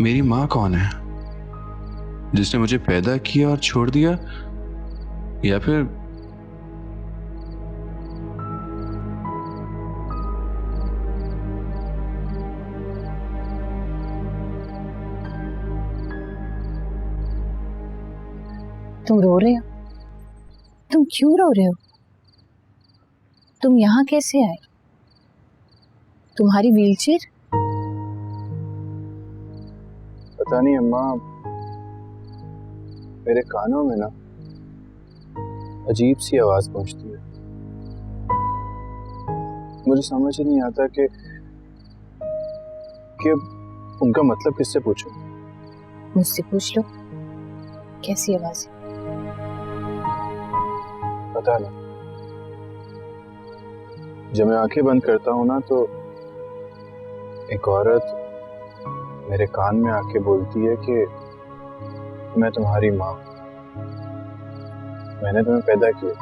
मेरी माँ कौन है? जिसने मुझे पैदा किया और छोड़ दिया, या फिर तुम रो रहे हो? तुम क्यों रो रहे हो? तुम यहाँ कैसे आए? तुम्हारी व्हीलचेयर? पता नहीं अम्मा, मेरे कानों में ना अजीब सी आवाज पहुंचती है। मुझे समझ ही नहीं आता कि उनका मतलब किससे पूछूं। मुझसे पूछ लो। कैसी आवाज है? पता नहीं, जब मैं आंखें बंद करता हूं ना तो एक औरत मेरे कान में आके बोलती है कि मैं तुम्हारी माँ, मैंने तुम्हें पैदा किया।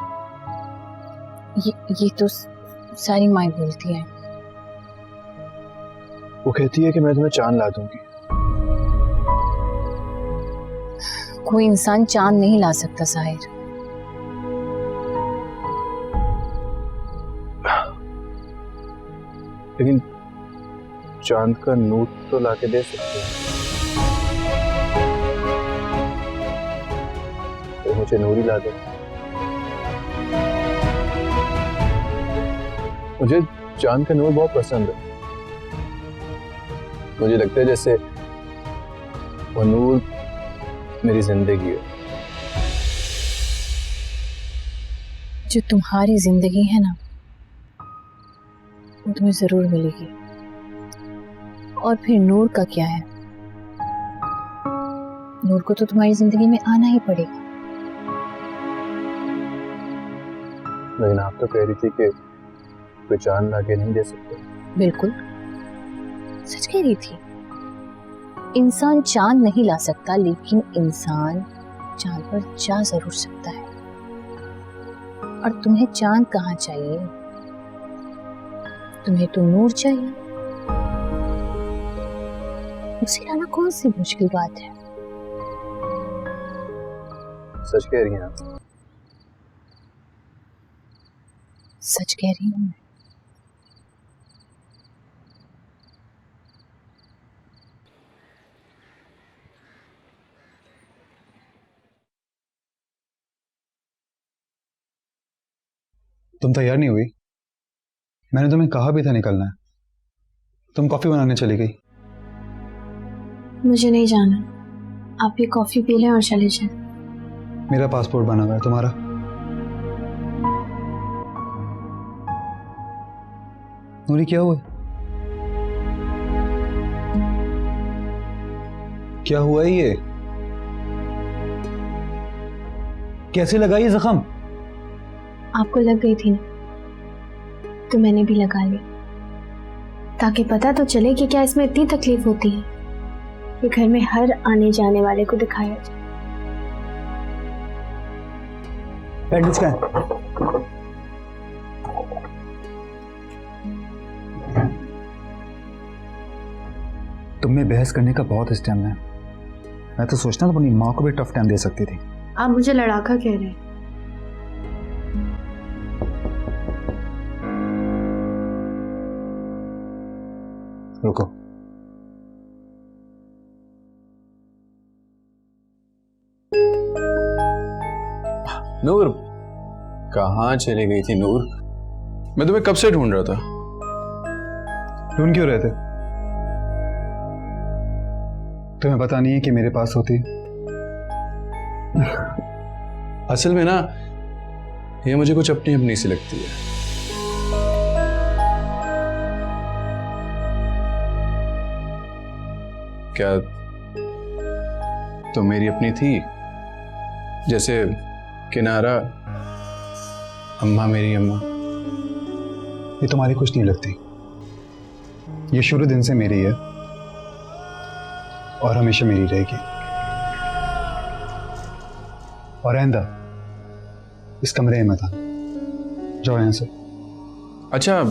ये तो सारी माएं बोलती हैं। वो कहती है कि मैं तुम्हें चांद ला दूंगी। कोई इंसान चांद नहीं ला सकता साहिर। लेकिन चांद का नूर तो लाके दे सकते हैं। तो मुझे नूर ही ला दे। मुझे चांद का नूर बहुत पसंद है। मुझे लगता है जैसे वो नूर मेरी जिंदगी है। जो तुम्हारी जिंदगी है ना, वो तुम्हें जरूर मिलेगी। और फिर नूर का क्या है? नूर को तो तुम्हारी जिंदगी में आना ही पड़ेगा। लेकिन आप तो कह रही थी कि कोई चांद लाके नहीं दे सकते। बिल्कुल सच कह रही थी। इंसान चांद नहीं ला सकता, लेकिन इंसान चांद पर जा जरूर सकता है। और तुम्हें चांद कहाँ चाहिए? तुम्हें तो नूर चाहिए। उसे लाना कौन सी मुश्किल बात है? सच कह रही हैं आप? सच कह रही हूँ मैं। तुम तैयार नहीं हुई? मैंने तुम्हें कहा भी था निकलना है। तुम कॉफी बनाने चली गई। मुझे नहीं जाना, आप ये कॉफी पी लें और चले जाएं। मेरा पासपोर्ट बना हुआ है, तुम्हारा? नूरी क्या हुआ? क्या हुआ है ये? कैसे लगा ये जख्म? आपको लग गई थी ना, तो मैंने भी लगा ली, ताकि पता तो चले कि क्या इसमें इतनी तकलीफ होती है कि घर में हर आने जाने वाले को दिखाया जाए। बैंडेज का है? तुम में बहस करने का बहुत स्टैमिना है। मैं तो सोचता था अपनी माँ को भी टफ टाइम दे सकती थी। आप मुझे लड़ाका कह रहे हैं? रुको। नूर, कहाँ चली गई थी नूर? मैं तुम्हें कब से ढूंढ रहा था। ढूंढ क्यों रहे थे? तुम्हें पता नहीं है कि मेरे पास होती? असल में ना, ये मुझे कुछ अपनी अपनी सी लगती है। क्या तुम मेरी अपनी थी? जैसे किनारा अम्मा मेरी अम्मा। ये तुम्हारी कुछ नहीं लगती। ये शुरू दिन से मेरी है और हमेशा मेरी रहेगी। और आइंदा इस कमरे में था। जाओ यहां से। अच्छा,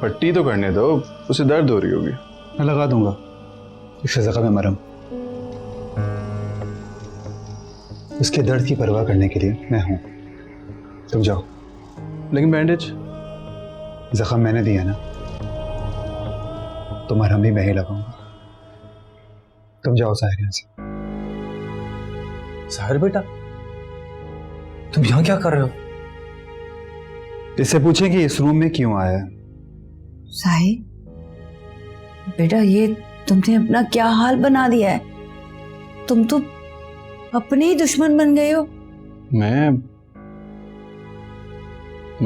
पट्टी तो करने दो, उसे दर्द हो रही होगी। मैं लगा दूंगा। इस जख्म में मरहम, उसके दर्द की परवाह करने के लिए मैं हूं। तुम जाओ। लेकिन बैंडेज? जख्म मैंने दिया ना, तो मरहम भी मैं ही लगाऊंगा। तुम जाओ साहिर यहाँ से। साहिर बेटा, तुम यहाँ क्या कर रहे हो? इससे पूछें कि इस रूम में क्यों आया है। साहिर बेटा, ये तुमने अपना क्या हाल बना दिया है। तुम तो अपने ही दुश्मन बन गए हो। मैं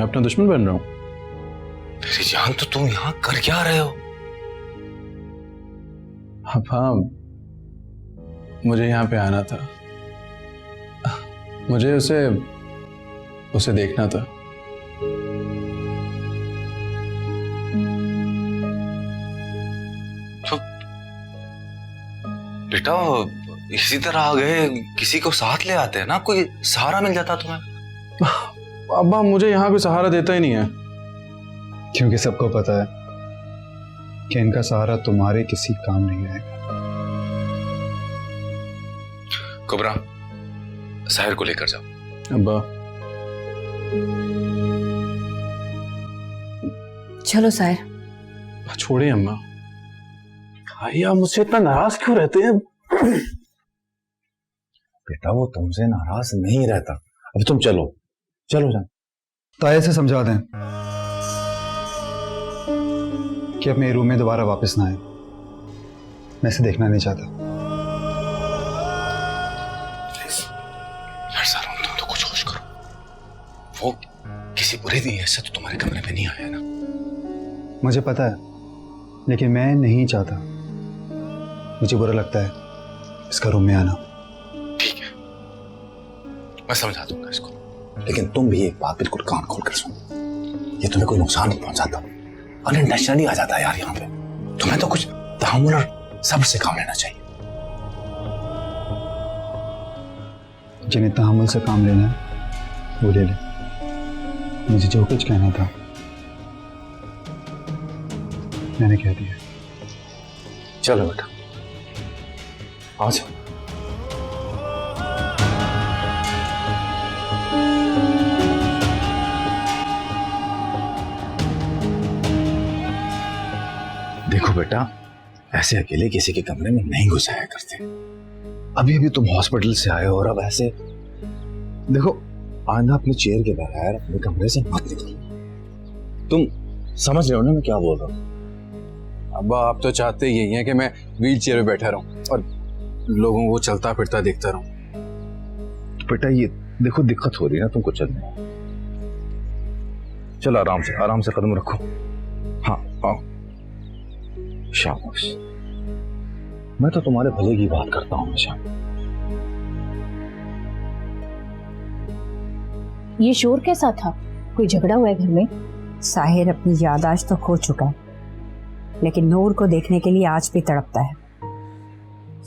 अपना दुश्मन बन रहा हूं? मेरी जान, तो तुम यहाँ कर क्या रहे हो? अब हाँ, मुझे यहाँ पे आना था। मुझे उसे देखना था। तो बेटा, इसी तरह आ गए, किसी को साथ ले आते हैं ना, कोई सहारा मिल जाता तुम्हें। अब्बा, मुझे यहाँ कोई सहारा देता ही नहीं है। क्योंकि सबको पता है कि इनका सहारा तुम्हारे किसी काम नहीं आएगा। कुबरा, साहिर को लेकर जाओ। अब्बा, चलो साहिर। छोड़िए अम्मा। भाई, आप मुझसे इतना नाराज क्यों रहते हैं? बेटा, वो तुमसे नाराज नहीं रहता। अब तुम चलो चलो जान। ताया से समझा दें कि अपने रूम में दोबारा वापस ना आए। मैं इसे देखना नहीं चाहता। यार सारुण, तुम तो कुछ होश करो। वो किसी बुरे नीयत से तो तुम्हारे कमरे में नहीं आया ना? मुझे पता है, लेकिन मैं नहीं चाहता। मुझे बुरा लगता है इसका रूम में आना। ठीक है, मैं समझा दूंगा इसको, लेकिन तुम भी एक बात बिल्कुल कान खोल कर सुनो। ये तुम्हें कोई नुकसान नहीं पहुंचाता, अनइंटेंशनली आ जाता है यार यहाँ पे। तुम्हें तो कुछ तहम्मुल और सब्र से काम लेना चाहिए। जिन्हें तहम्मुल से काम लेना है वो ले ले। मुझे जो कुछ कहना था मैंने कह दिया। चलो बेटा, आ जाओ। देखो बेटा, ऐसे अकेले किसी के कमरे में नहीं घुसाया करते। अभी अभी तुम हॉस्पिटल से आए हो और अब ऐसे देखो, आइंदा अपनी चेयर के बगैर अपने कमरे से मत निकलो। तुम समझ रहे हो ना मैं क्या बोल रहा हूँ? अब्बा, आप तो चाहते यही हैं कि मैं व्हील चेयर पे बैठा रहूं और लोगों को चलता फिरता देखता रहूं। बेटा, ये देखो दिक्कत हो रही है ना तुमको चलने। चलो आराम से कदम रखो। हाँ, आओ। शाबाश। मैं तो तुम्हारे भले की बात करता हूँ हमेशा। ये शोर कैसा था? कोई झगड़ा हुआ है घर में? साहिर अपनी याददाश्त तो खो चुका है, लेकिन नूर को देखने के लिए आज भी तड़पता है।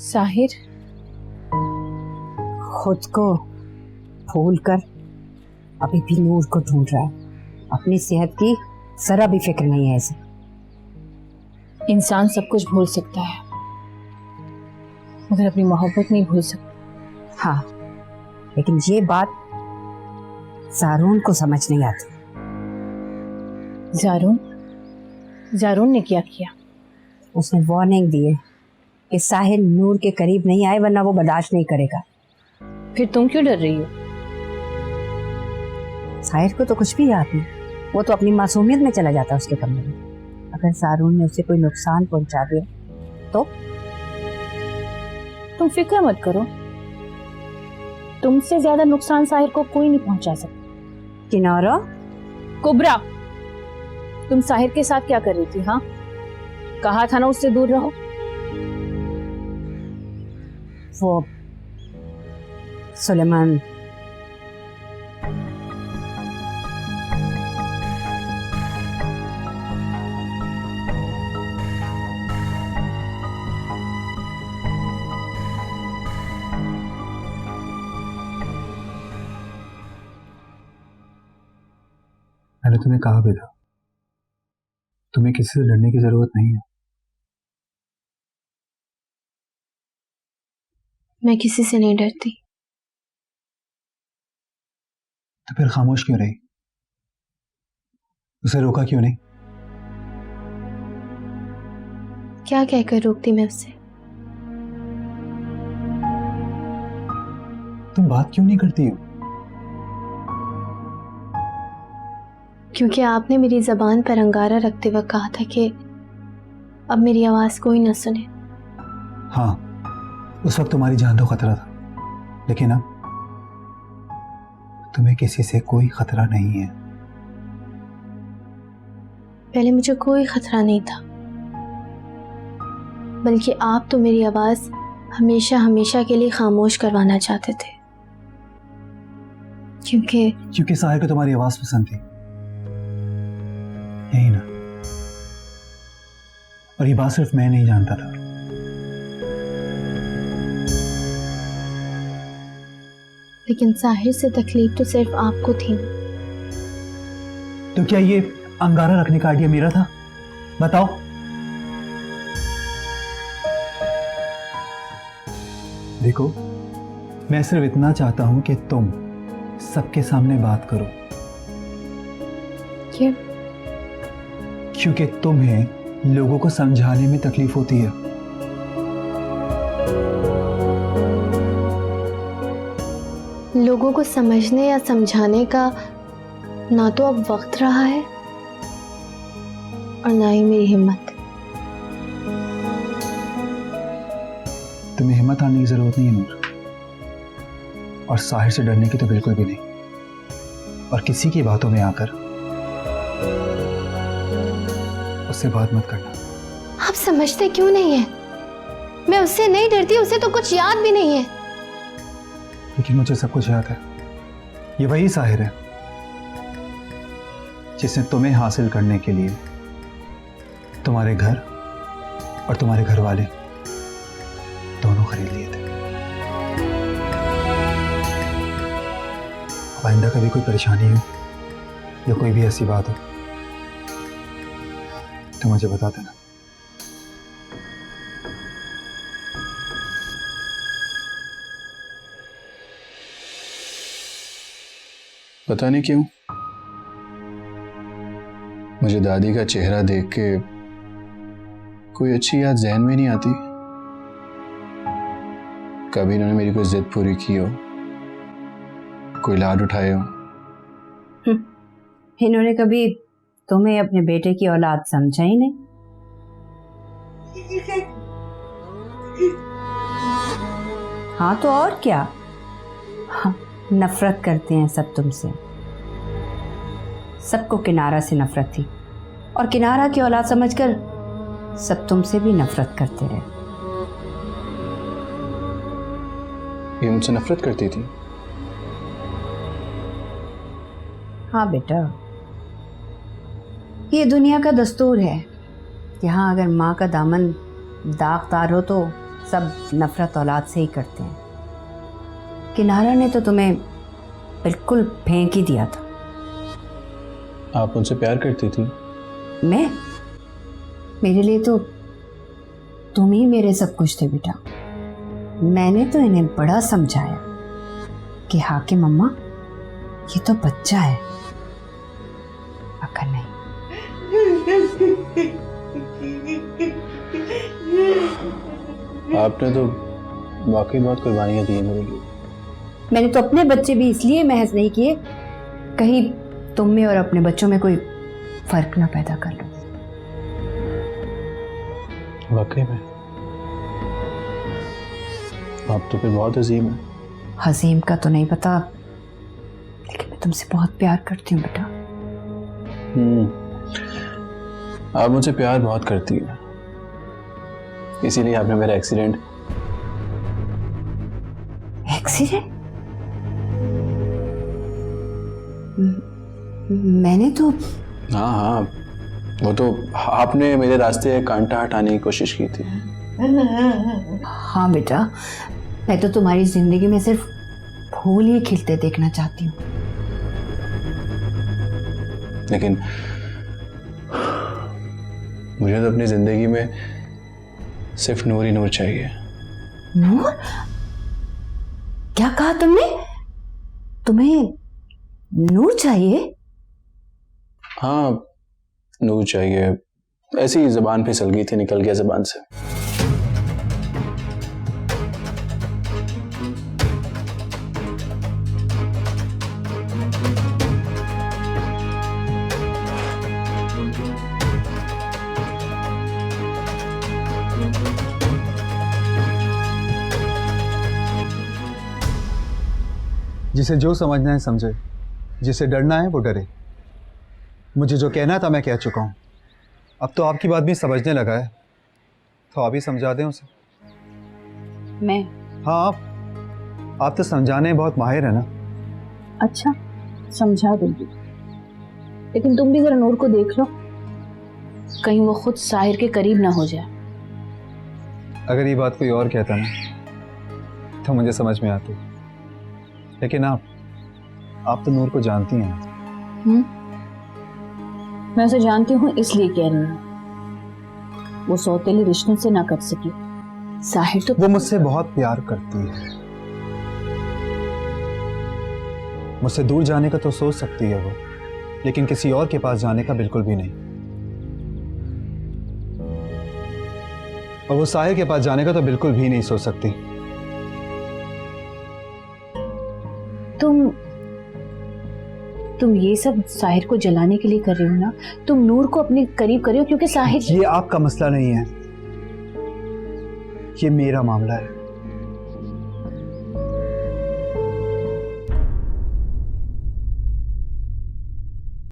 साहिर खुद को भूल कर अभी भी नूर को ढूंढ रहा है। अपनी सेहत की जरा भी फिक्र नहीं है इसे। इंसान सब कुछ भूल सकता है मगर अपनी मोहब्बत नहीं भूल सकता। हाँ, लेकिन ये बात सारून को समझ नहीं आती। जारून ने क्या किया? उसने वार्निंग दी है कि साहिल नूर के करीब नहीं आए वरना वो बर्दाश्त नहीं करेगा। फिर तुम क्यों डर रही हो? साहिल को तो कुछ भी याद नहीं, वो तो अपनी मासूमियत में चला जाता है उसके कमरे में। अगर सारून ने उसे कोई नुकसान पहुंचा दिया तो? तुम फिक्र मत करो, तुमसे ज्यादा नुकसान साहिर को कोई नहीं पहुंचा सकता। किनारा कुबरा, तुम साहिर के साथ क्या कर रही थी? हाँ, कहा था ना उससे दूर रहो। वो सुलेमान मैंने तुम्हें कहा भी था, तुम्हें किसी से लड़ने की जरूरत नहीं है। मैं किसी से नहीं डरती। तो फिर खामोश क्यों रही? उसे रोका क्यों नहीं? क्या कहकर रोकती मैं उससे? तुम बात क्यों नहीं करती हो? क्योंकि आपने मेरी जबान पर अंगारा रखते वक्त कहा था कि अब मेरी आवाज कोई न सुने। हाँ, उस वक्त तुम्हारी जान तो खतरा था, लेकिन अब तुम्हें किसी से कोई खतरा नहीं है। पहले मुझे कोई खतरा नहीं था, बल्कि आप तो मेरी आवाज हमेशा हमेशा के लिए खामोश करवाना चाहते थे। क्योंकि साहिर को तुम्हारी आवाज पसंद थी, यही ना? और ये बात सिर्फ मैं नहीं जानता था। लेकिन साहिर से तकलीफ तो सिर्फ आपको थी ना। तो क्या ये अंगारा रखने का आइडिया मेरा था? बताओ। देखो, मैं सिर्फ इतना चाहता हूं कि तुम सबके सामने बात करो। क्यों? क्योंकि तुम्हें लोगों को समझाने में तकलीफ होती है। लोगों को समझने या समझाने का ना तो अब वक्त रहा है और ना ही मेरी हिम्मत। तुम्हें हिम्मत आने की जरूरत नहीं है नूर, और साहिर से डरने की तो बिल्कुल भी नहीं। और किसी की बातों में आकर उससे बात मत करना। आप समझते क्यों नहीं है? मैं उससे नहीं डरती, उसे तो कुछ याद भी नहीं है। लेकिन मुझे सब कुछ याद है। ये वही साहिर है जिसने तुम्हें हासिल करने के लिए तुम्हारे घर और तुम्हारे घर वाले दोनों खरीद लिए थे। अब आइंदा कभी कोई परेशानी हो या कोई भी ऐसी बात हो तो मुझे बता देना। पता नहीं क्यों मुझे दादी का चेहरा देख के कोई अच्छी याद जहन में नहीं आती। कभी इन्होंने मेरी कोई जिद पूरी की हो, कोई लाड उठाए हो। इन्होंने कभी तुम्हें अपने बेटे की औलाद समझा ही नहीं। हाँ तो और क्या? हाँ, नफरत करते हैं सब तुमसे। सबको किनारा से नफरत थी और किनारा की औलाद समझकर सब तुमसे भी नफरत करते रहे। ये मुझसे नफरत करती थी? हाँ बेटा, ये दुनिया का दस्तूर है। यहाँ अगर माँ का दामन दागदार हो तो सब नफरत औलाद से ही करते हैं। किनारा ने तो तुम्हें बिल्कुल फेंक ही दिया था। आप मुझसे प्यार करती थी? मैं? मेरे लिए तो तुम ही मेरे सब कुछ थे बेटा। मैंने तो इन्हें बड़ा समझाया कि हाँ कि मम्मा ये तो बच्चा है, अगर नहीं। आपने तो वाकई बहुत कुर्बानियां दी हैं मेरे लिए। मैंने तो अपने बच्चे भी इसलिए महज नहीं किए कहीं तुम में और अपने बच्चों में कोई फर्क ना पैदा कर लो। वाकई में आप तो फिर बहुत अजीम हैं। हजीम का तो नहीं पता, लेकिन मैं तुमसे बहुत प्यार करती हूँ बेटा। आप मुझसे प्यार बहुत करती हैं, इसीलिए आपने मेरा एक्सीडेंट मैंने तो हाँ वो तो आपने मेरे रास्ते कांटा हटाने की कोशिश की थी। हाँ बेटा, मैं तो तुम्हारी जिंदगी में सिर्फ फूल ही खिलते देखना चाहती हूँ। लेकिन मुझे तो अपनी जिंदगी में सिर्फ नूर ही नूर चाहिए। नूर? क्या कहा तुमने? तुम्हें नूर चाहिए? हाँ, नूर चाहिए। ऐसी ही जबान फिसल गई थी, निकल गया जबान से। जिसे जो समझना है समझे, जिसे डरना है वो डरे। मुझे जो कहना था मैं कह चुका हूँ। अब तो आपकी बात भी समझने लगा है, तो आप ही समझा दें उसे। मैं? हाँ, आप तो समझाने में बहुत माहिर है ना। अच्छा, समझा दूंगी, लेकिन तुम भी जरा नूर को देख लो, कहीं वो खुद साहिर के करीब ना हो जाए। अगर ये बात कोई और कहता ना तो मुझे समझ में आती, लेकिन आप तो नूर को जानती हैं। मैं उसे जानती हूँ, इसलिए कह रही हूँ वो सौतेले रिश्तों से ना कट सकी। साहिर तो वो मुझसे बहुत प्यार करती है। मुझसे दूर जाने का तो सोच सकती है वो, लेकिन किसी और के पास जाने का बिल्कुल भी नहीं। और वो साहिर के पास जाने का तो बिल्कुल भी नहीं सोच सकती। तुम ये सब साहिर को जलाने के लिए कर रही हो ना? तुम नूर को अपने करीब कर रही हो क्योंकि साहिर। ये आपका मसला नहीं है, ये मेरा मामला है।